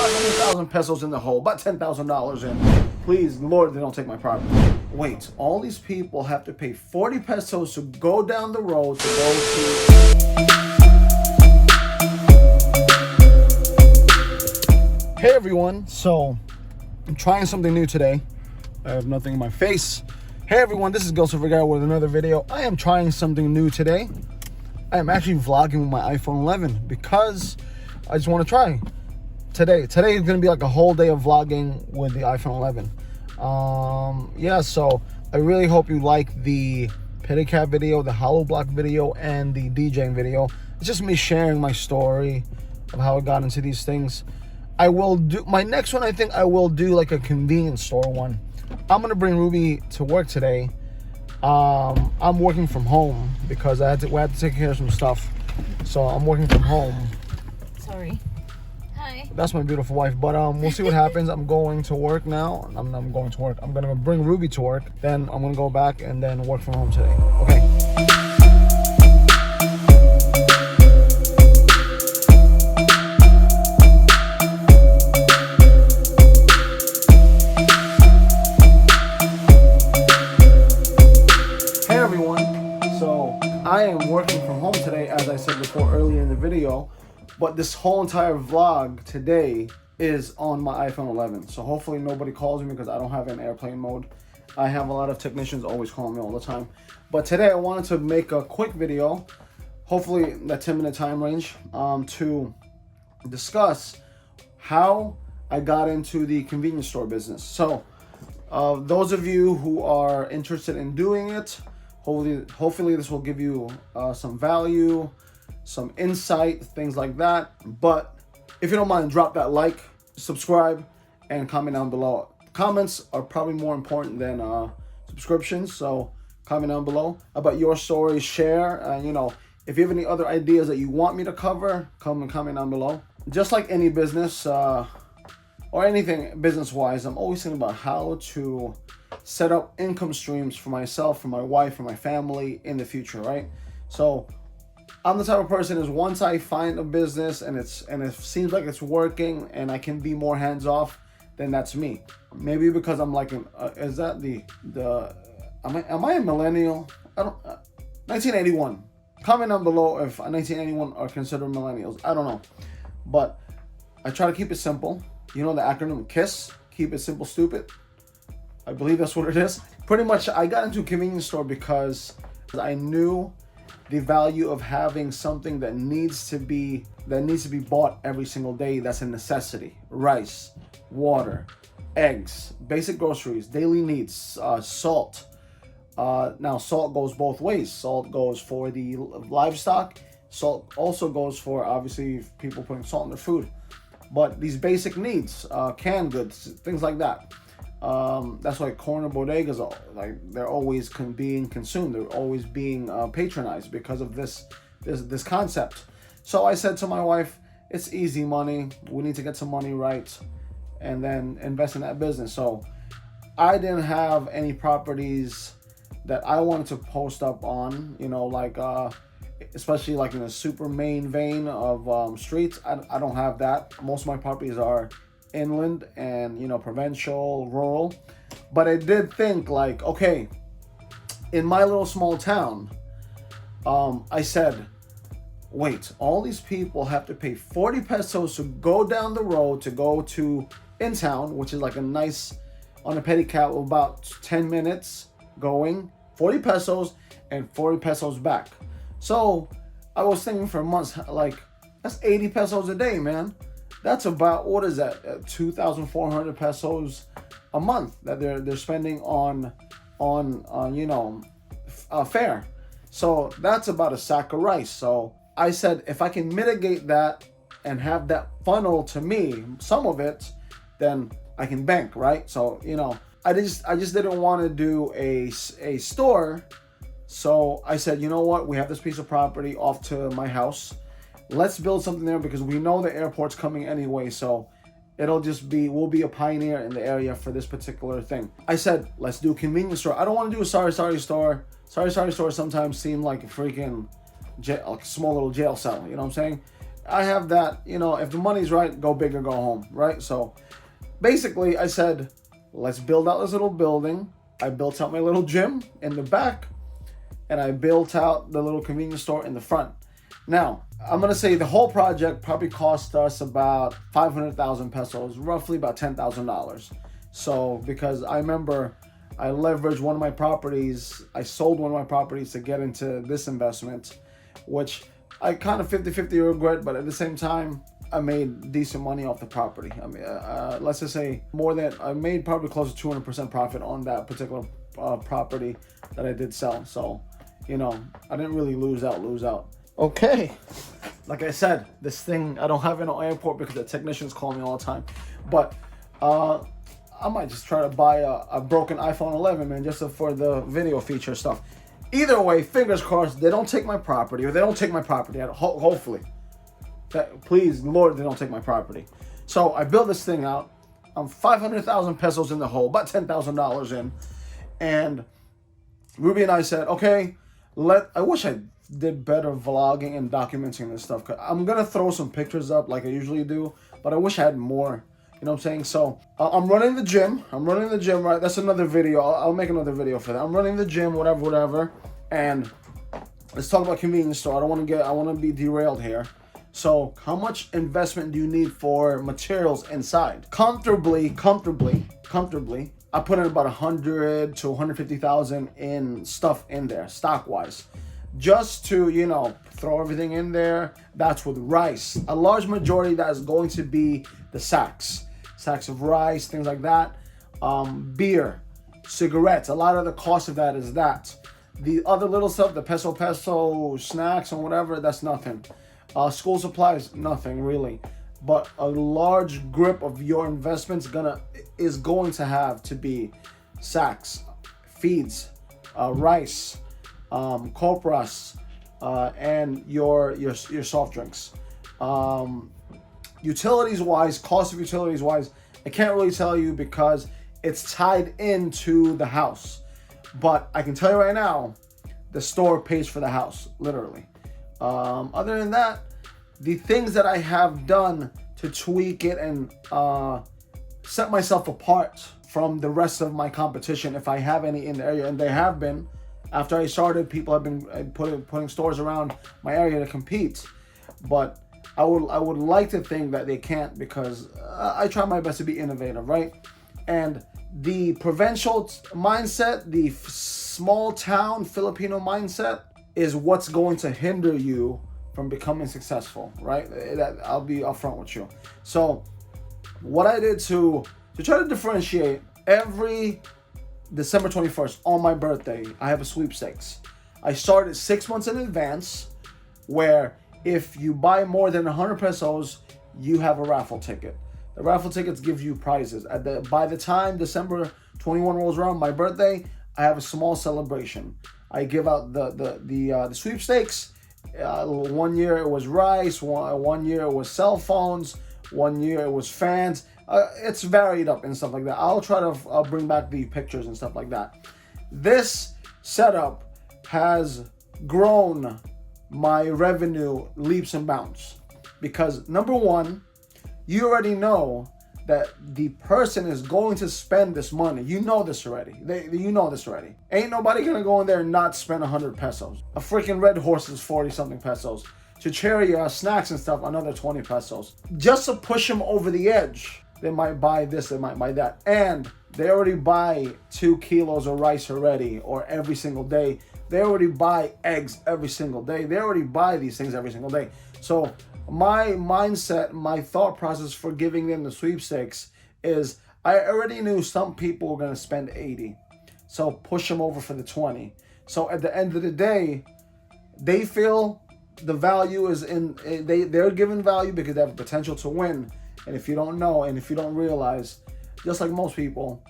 how many thousand pesos in the hole, about $10,000 in. Please, Lord, they don't take my property. Wait, all these people have to pay 40 pesos to go down the road to go to... Hey everyone, so I'm trying something new today. I have nothing in my face. Hey everyone, this is Gilsar Vergara with another video. I am trying something new today. I am actually vlogging with my iPhone 11 because I just want to try. Today is going to be like a whole day of vlogging with the iPhone 11. Yeah, so I really hope you like the pedicab video, the hollow block video, and the DJing video. It's just me sharing my story of how I got into these things. I will do my next one. I think I will do like a convenience store one. I'm gonna bring Ruby to work today. I'm working from home because we had to take care of some stuff, so I'm working from home. Sorry. Hi. That's my beautiful wife. But we'll see what happens. I'm going to work now. I'm going to work. I'm gonna bring Ruby to work. Then I'm gonna go back and then work from home today. Okay. I am working from home today, as I said before earlier in the video, but this whole entire vlog today is on my iPhone 11. So hopefully nobody calls me because I don't have it in airplane mode. I have a lot of technicians always calling me all the time. But today I wanted to make a quick video, hopefully that 10-minute time range, to discuss how I got into the convenience store business. So those of you who are interested in doing it, hopefully this will give you some value, some insight, things like that. But if you don't mind, drop that like, subscribe, and comment down below. Comments are probably more important than subscriptions, so comment down below about your story, share, and if you have any other ideas that you want me to cover, come and comment down below. Just like any business or anything business-wise, I'm always thinking about how to set up income streams for myself, for my wife, for my family in the future, right? So I'm the type of person is once I find a business and it seems like it's working and I can be more hands off, then that's me. Maybe because I'm like is that am I a millennial? I don't 1981. Comment down below if 1981 are considered millennials. I don't know, but I try to keep it simple. You know the acronym KISS, keep it simple, stupid. I believe that's what it is. Pretty much, I got into a convenience store because I knew the value of having something that needs to be bought every single day. That's a necessity. Rice, water, eggs, basic groceries, daily needs, salt. Now, salt goes both ways. Salt goes for the livestock. Salt also goes for, obviously, people putting salt in their food. But these basic needs, canned goods, things like that. That's why corner bodegas they're always being consumed. They're always being patronized because of this concept. So I said to my wife, it's easy money. We need to get some money right and then invest in that business. So I didn't have any properties that I wanted to post up on, especially like in a super main vein of streets. I don't have that. Most of my properties are inland and provincial, rural. But I did think like, okay, in my little small town, I said, wait, all these people have to pay 40 pesos to go down the road to go to in town, which is like a nice on a pedicab about 10 minutes going, 40 pesos and 40 pesos back. So I was thinking for months, like, that's 80 pesos a day, man. That's about, what is that, 2,400 pesos a month that they're spending on fare. So that's about a sack of rice. So I said, if I can mitigate that and have that funnel to me, some of it, then I can bank, right? So I just didn't want to do a store. So I said, you know what? We have this piece of property off to my house. Let's build something there because we know the airport's coming anyway. So we'll be a pioneer in the area for this particular thing. I said, let's do a convenience store. I don't want to do a sorry store. Sorry store sometimes seem like a freaking small little jail cell. You know what I'm saying? I have that, you know, if the money's right, go big or go home, right? So basically I said, let's build out this little building. I built out my little gym in the back, and I built out the little convenience store in the front. Now, I'm going to say the whole project probably cost us about 500,000 pesos, roughly about $10,000. So, because I remember I leveraged one of my properties, I sold one of my properties to get into this investment, which I kind of 50-50 regret, but at the same time, I made decent money off the property. I mean, let's just say I made probably close to 200% profit on that particular property that I did sell. So, you know, I didn't really lose out. Okay. Like I said, this thing, I don't have it on airport because the technicians call me all the time. But I might just try to buy a broken iPhone 11, man, just for the video feature stuff. Either way, fingers crossed, they don't take my property, or they don't take my property, hopefully. Please, Lord, they don't take my property. So I built this thing out. I'm 500,000 pesos in the hole, about $10,000 in. And Ruby and I said, okay, I wish I did better vlogging and documenting this stuff. Cause I'm going to throw some pictures up like I usually do, but I wish I had more. You know what I'm saying? So I'm running the gym. Right? That's another video. I'll make another video for that. I'm running the gym, whatever. And let's talk about convenience store. I want to be derailed here. So how much investment do you need for materials inside? Comfortably, I put in about 100 to 150,000 in stuff in there, stock-wise. Just to, you know, throw everything in there. That's with rice. A large majority that is going to be the sacks of rice, things like that. Beer, cigarettes. A lot of the cost of that is that. The other little stuff, the peso snacks and whatever, that's nothing. School supplies, nothing really. But a large grip of your investments is going to have to be sacks, feeds, rice, copras, and your soft drinks. Utilities wise, cost of utilities wise, I can't really tell you because it's tied into the house. But I can tell you right now, the store pays for the house, literally. Other than that, the things that I have done to tweak it and set myself apart from the rest of my competition, if I have any in the area, and they have been. After I started, people have been putting stores around my area to compete, but I would like to think that they can't because I try my best to be innovative, right? And the provincial mindset, the small town Filipino mindset is what's going to hinder you from becoming successful, right? I'll be upfront with you. So what I did to try to differentiate, every December 21st on my birthday, I have a sweepstakes. I started 6 months in advance, where if you buy more than 100 pesos, you have a raffle ticket. The raffle tickets give you prizes. By the time December 21 rolls around, my birthday, I have a small celebration. I give out the sweepstakes. 1 year it was rice, one year it was cell phones, 1 year it was fans. It's varied up and stuff like that. I'll try to bring back the pictures and stuff like that. This setup has grown my revenue leaps and bounds because, number one, you already know that the person is going to spend this money. You know this already. You know this already. Ain't nobody gonna go in there and not spend 100 pesos. A freaking Red Horse is 40 something pesos. Chicheria, snacks and stuff, another 20 pesos. Just to push them over the edge, they might buy this, they might buy that. And they already buy 2 kilos of rice already, or every single day. They already buy eggs every single day. They already buy these things every single day. So my mindset, my thought process for giving them the sweepstakes is, I already knew some people were going to spend 80. So push them over for the 20. So at the end of the day, they feel the value is in, they're given value because they have the potential to win. And if you don't know, and if you don't realize, just like most people,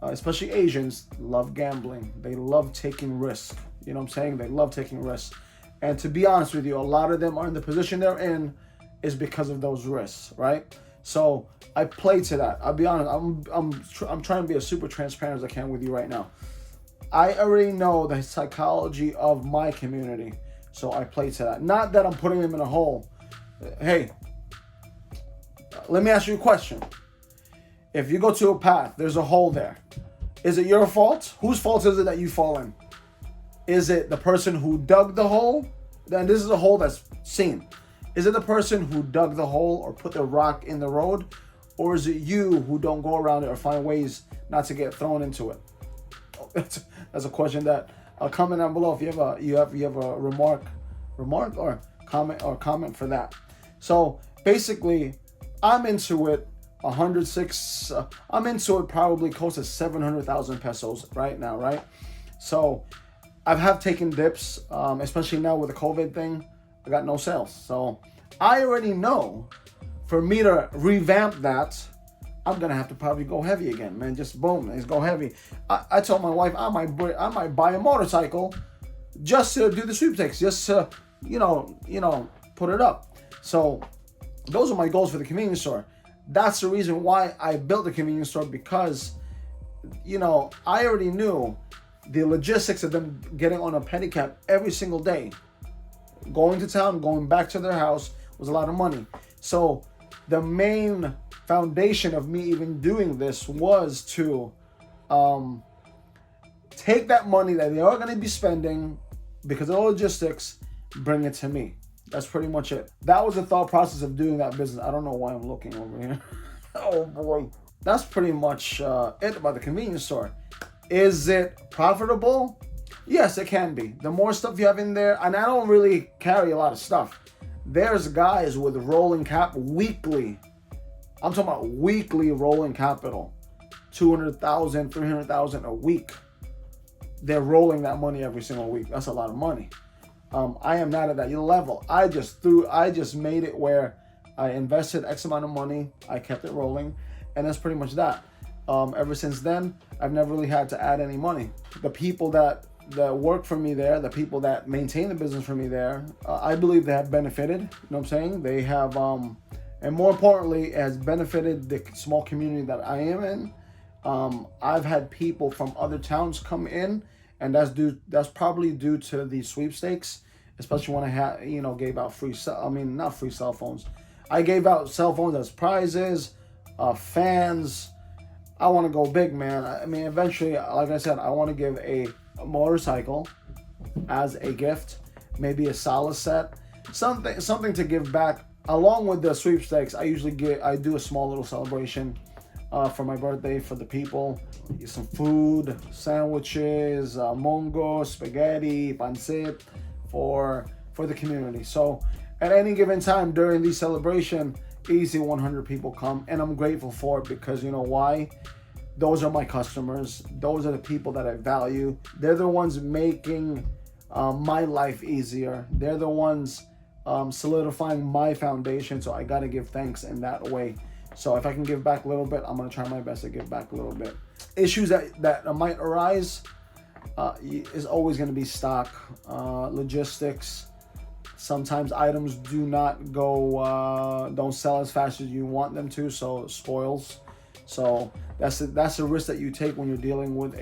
especially Asians, love gambling. They love taking risks. You know what I'm saying? They love taking risks. And to be honest with you, a lot of them are in the position they're in is because of those risks, right? So I play to that. I'll be honest. I'm trying to be as super transparent as I can with you right now. I already know the psychology of my community, so I play to that. Not that I'm putting them in a hole, Hey, let me ask you a question. If you go to a path, there's a hole there. Is it your fault? Whose fault is it that you fall in? Is it the person who dug the hole? Then this is a hole that's seen. Is it the person who dug the hole or put the rock in the road? Or is it you who don't go around it or find ways not to get thrown into it? That's a question that comment down below if you have a remark or comment for that. So basically, I'm into it. 106. I'm into it probably close to 700,000 pesos right now, right? So I have taken dips, especially now with the COVID thing. I got no sales, so I already know. For me to revamp that, I'm gonna have to probably go heavy again, man. Just boom, let's go heavy. I told my wife I might buy a motorcycle just to do the sweepstakes, just to put it up. So those are my goals for the convenience store. That's the reason why I built the convenience store, because I already knew the logistics of them getting on a pedicab every single day, going to town, going back to their house, was a lot of money. So the main foundation of me even doing this was to take that money that they are going to be spending because of the logistics, bring it to me. That's pretty much it. That was the thought process of doing that business. I don't know why I'm looking over here. Oh boy. That's pretty much it about the convenience store. Is it profitable? Yes, it can be. The more stuff you have in there, and I don't really carry a lot of stuff. There's guys with rolling cap weekly. I'm talking about weekly rolling capital. 200,000, 300,000 a week. They're rolling that money every single week. That's a lot of money. I am not at that level. I just made it where I invested X amount of money. I kept it rolling, and that's pretty much that. Ever since then, I've never really had to add any money. The people that work for me there, the people that maintain the business for me there, I believe they have benefited. You know what I'm saying? They have, and more importantly, it has benefited the small community that I am in. I've had people from other towns come in, and that's probably due to the sweepstakes, especially when I gave out not free cell phones. I gave out cell phones as prizes, fans. I want to go big, man. I mean, eventually, like I said, I want to give a motorcycle as a gift, maybe a solid set, something to give back. Along with the sweepstakes, I do a small little celebration for my birthday for the people. Some food, sandwiches, mongo, spaghetti, pancit for the community. So at any given time during the celebration, easy 100 people come, and I'm grateful for it because you know why? Those are my customers. Those are the people that I value. They're the ones making my life easier. They're the ones solidifying my foundation. So I got to give thanks in that way. So if I can give back a little bit, I'm going to try my best to give back a little bit. Issues that might arise is always going to be stock, logistics. Sometimes items do not don't sell as fast as you want them to, so it spoils. So that's a risk that you take when you're dealing with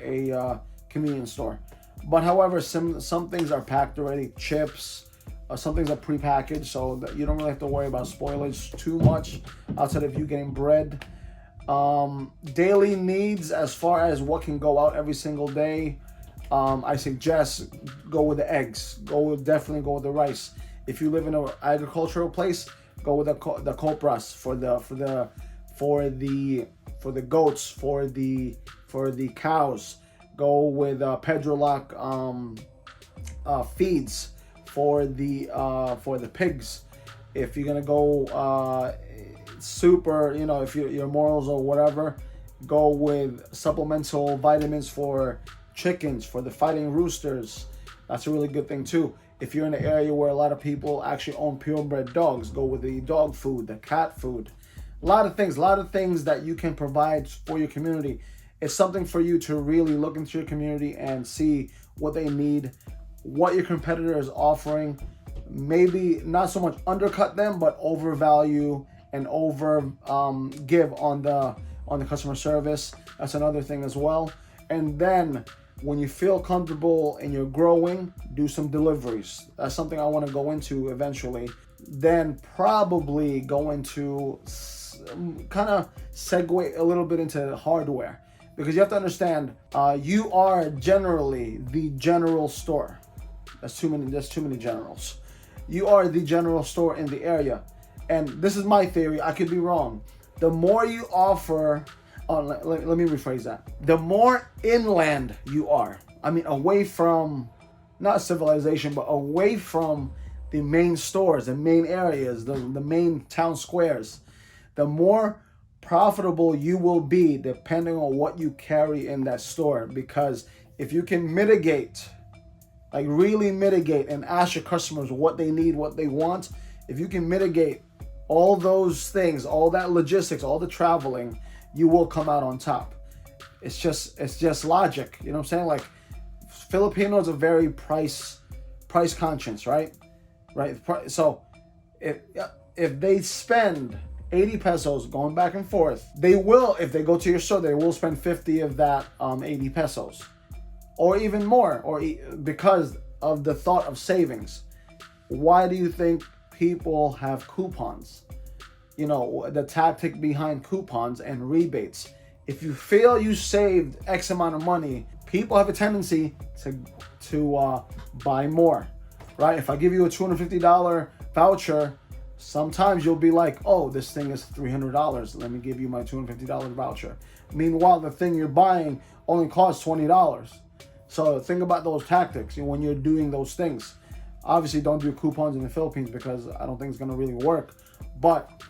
a convenience store. But however, some things are packed already, chips. Some things are prepackaged, so that you don't really have to worry about spoilage too much outside of you getting bread. Daily needs, as far as what can go out every single day, I suggest go with the eggs. Definitely go with the rice. If you live in an agricultural place, go with the copras for the goats, for the cows. Go with Pedrolock feeds for the pigs. If you're gonna go super, if your morals or whatever, go with supplemental vitamins for chickens, for the fighting roosters. That's a really good thing too. If you're in an area where a lot of people actually own purebred dogs, go with the dog food, the cat food. A lot of things that you can provide for your community. It's something for you to really look into your community and see what they need, what your competitor is offering. Maybe not so much undercut them, but overvalue and give on the customer service. That's another thing as well. And then when you feel comfortable and you're growing, do some deliveries. That's something I want to go into eventually. Then probably go into kind of segue a little bit into hardware, because you have to understand, you are generally the general store. There's too many generals. You are the general store in the area. And this is my theory, I could be wrong. The more you offer, let me rephrase that. The more inland you are, I mean away from, not civilization, but away from the main stores, the main areas, the main town squares, the more profitable you will be depending on what you carry in that store. Because if you can mitigate, like really mitigate, and ask your customers what they need, what they want, if you can mitigate all those things, all that logistics, all the traveling, you will come out on top. It's just logic. You know what I'm saying? Like, Filipinos are very price conscious, right? So if they spend 80 pesos going back and forth, they will, if they go to your store, they will spend 50 of that 80 pesos. Or even more, because of the thought of savings. Why do you think people have coupons? You know, the tactic behind coupons and rebates. If you feel you saved X amount of money, people have a tendency to buy more, right? If I give you a $250 voucher, sometimes you'll be like, oh, this thing is $300. Let me give you my $250 voucher. Meanwhile, the thing you're buying only costs $20. So think about those tactics, when you're doing those things. Obviously, don't do coupons in the Philippines because I don't think it's going to really work. But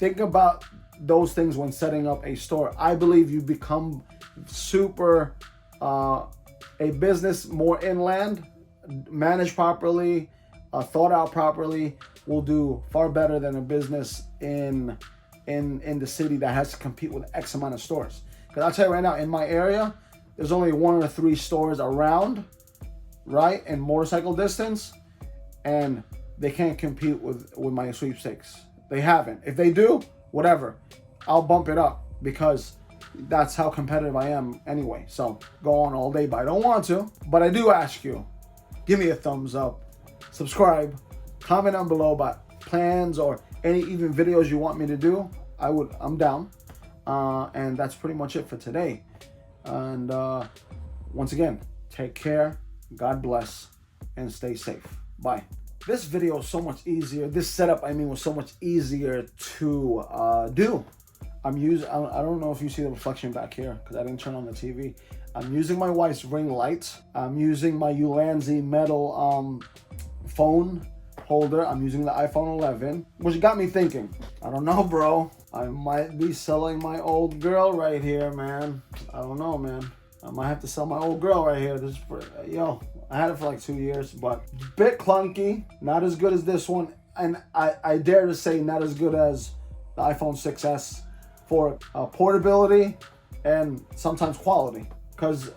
think about those things when setting up a store. I believe you become super a business more inland, managed properly, thought out properly, will do far better than a business in the city that has to compete with X amount of stores. Because I'll tell you right now, in my area, there's only 1 or 3 stores around, right, in motorcycle distance, and they can't compete with my sweepstakes. They haven't. If they do, whatever, I'll bump it up, because that's how competitive I am anyway. So go on all day, but I don't want to. But I do ask you, give me a thumbs up, subscribe, comment down below about plans or any even videos you want me to do. I'm down. And that's pretty much it for today. And once again, take care, God bless, and stay safe. Bye. This video is so much easier. This setup, was so much easier to do. I don't know if you see the reflection back here because I didn't turn on the TV. I'm using my wife's ring light. I'm using my Ulanzi metal phone holder. I'm using the iPhone 11, which got me thinking. I don't know, bro. I might be selling my old girl right here, man. I don't know, man. I might have to sell my old girl right here. I had it for like 2 years, but bit clunky. Not as good as this one. And I dare to say not as good as the iPhone 6s for portability and sometimes quality. Because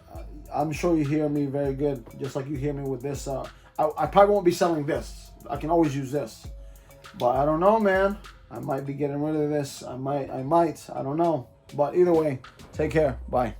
I'm sure you hear me very good, just like you hear me with this. I probably won't be selling this. I can always use this. But I don't know, man. I might be getting rid of this. I might. I don't know. But either way, take care. Bye.